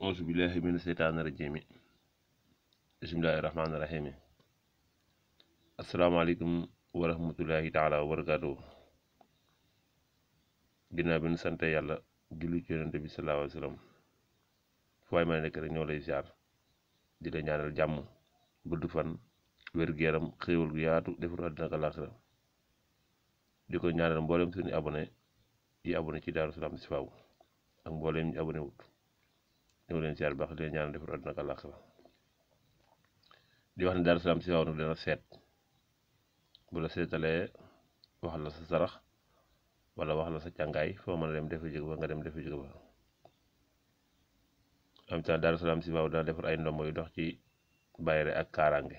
auzu billahi mina seytaani rajiim bismillahi rahmaani rahiim asalaamaaleykum wa rahmatullahi taala wa barakaatu. ginnaaw bi ñu sante yàlla julli ci yonente bi sallallahu alayhi wa sallam fu waay ma nekk rek ñoo lay ziar di la ñaanal jàmm gudd fan wér-gu-yaram xéewal gu yaatu defaru àddina ak àllaaxira di ko ñaanal mboolem suñu abonné yi abonné ci Darou Salam chifahou ak mboolem ñu abonné wut ñoo leen ziar baax di leen ñaanal defaru àddina ak àllaaxira di wax ne Darou Salam chifahou nag dana seet bu la seetalee wax la sa sarax wala wax la sa càngaay foo mën a dem defe jóge ba nga dem defe jóge ba am temps Darou Salam chifahou dana defar ay ndombo yu dox ci bayre ak kaaraange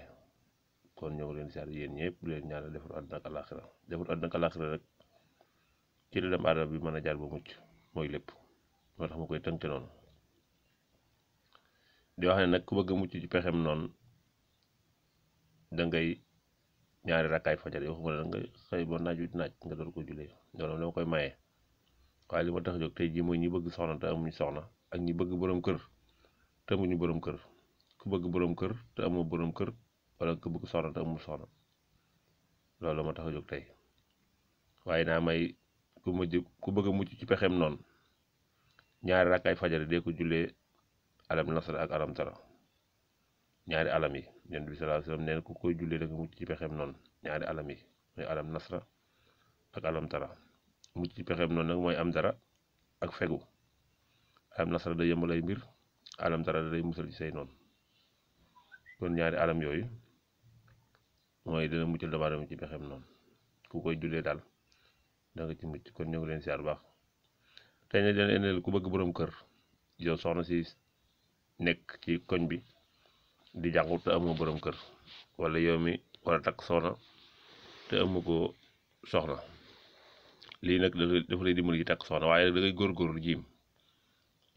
kon ñoo ngi leen siyaar yéen ñëpp di leen ñaanal defaru àddina ak àllaaxira defaru àddina ak àllaaxira rek ci la dem aadama bi mën a jaar ba mucc mooy lépp moo tax ma koy tënk noonu di wax ne nag ku bëgg a mucc ci pexem noonu da ngay ñaari rakkaay fajar yi waxuma la nga xëy ba naaj wi naaj nga door ko julee loolu dama koy maye waaye li ma tax a jóg tey jii mooy ñi bëgg soxna te amuñu soxna ak ñi bëgg borom kër te amuñu borom kër ku bëgg borom kër te amoo borom kër wala ku bëgg soxna te amul soxna loolu ma tax a jóg tey waaye naa may ku bëgg a mucc ci pexem noonu ñaari rakkaay fajar yi dee ko julee alam nasra ak alam tara ñaari alam yi yonent bi sallallahu alayhi wasallam nee na ku koy jullee da nga mucc ci pexem noonu ñaari alam yi mooy alam nasra ak alam tara mucc ci pexem noonu nag mooy am dara ak fegu alam nasra da yëmbal ay mbir alam tara da day musal ci say noonu kon ñaari alam yooyu mooy dina muccal doomu aadama ci pexem noonu ku koy jullee daal da nga ci mucc kon ñoo ngi leen siyaar baax tey ne dina indil ku bëgg borom kër yow soxna si nekk ci koñ bi di jàngu te amoo borom kër wala yow mi war a takk soxna te amu ko soxna lii nag dafa lay dimbali ci takk soxna waaye nag da ngay góorgóorlu jiim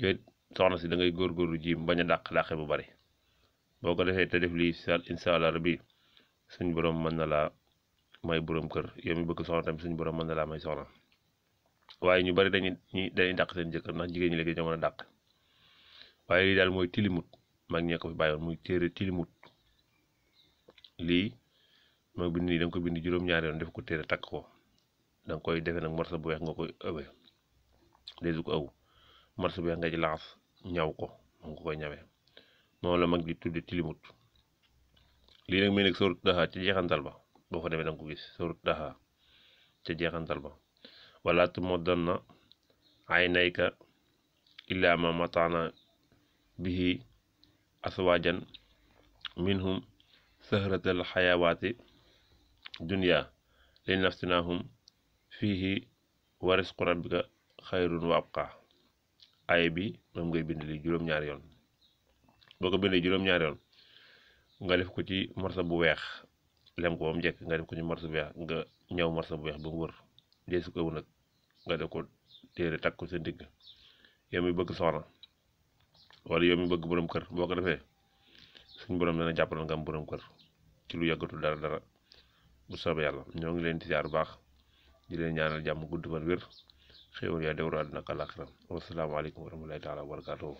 yooyu soxna si da ngay góorgóorlu jiim bañ a dàqe bu bari boo ko defee te def lii incha allah rabbi suñ borom mën na laa may borom kër yow mi bëgg soxna tamit suñ borom mën na laa may soxna waaye ñu bari dañuy dàq seen jëkkër ndax jigéen ñi léegi ñoo mën a dàq waaye lii daal mooy tilimut mag ñee ko fi bàyyoon muy téere tilimut lii moo bind nii da nga ko bind juróom-ñaari yoon def ko téere takk ko da nga koy defee nag morso bu weex nga koy ëwee léegi ko ëw morso bu weex nga ci laxas ñaw ko moom nga koy ñawee moom la mag di tudde tilimut lii nag muy nekk sóorut Daha ca jeexantal ba boo fa demee da nga ko gis sóorut Daha ca jeexantal ba wala tumuddanna aynayka illaa ma mataana bihi aswaajan minhum sahratal xayawaati dunya li nafsinahum fihi wa risqu rabbika xayrun wa abqa aaya bi moom ngay bind li juróom-ñaari yoon boo ko bindee juróom-ñaari yoon nga def ko ci morso bu weex lem ko ba mu njëkk nga def ko ci morso bu weex nga ñëw morso bu weex ba mu wër deesu ko nag nga def ko téere takk ko sa ndigg yow mi bëgg soxna wala yow mi bëgg borom kër boo ko defee suñ borom dana jàppal nga am borom kër ci lu yàggatul dara bu soobee yàlla ñoo ngi leen di ziar baax di leen ñaanal jàmm gudd fan wér xéewal yaa dewru àddina ak àllaaxira wasalaamaaleykum wa rahmatullahi taala wa barakaatuhu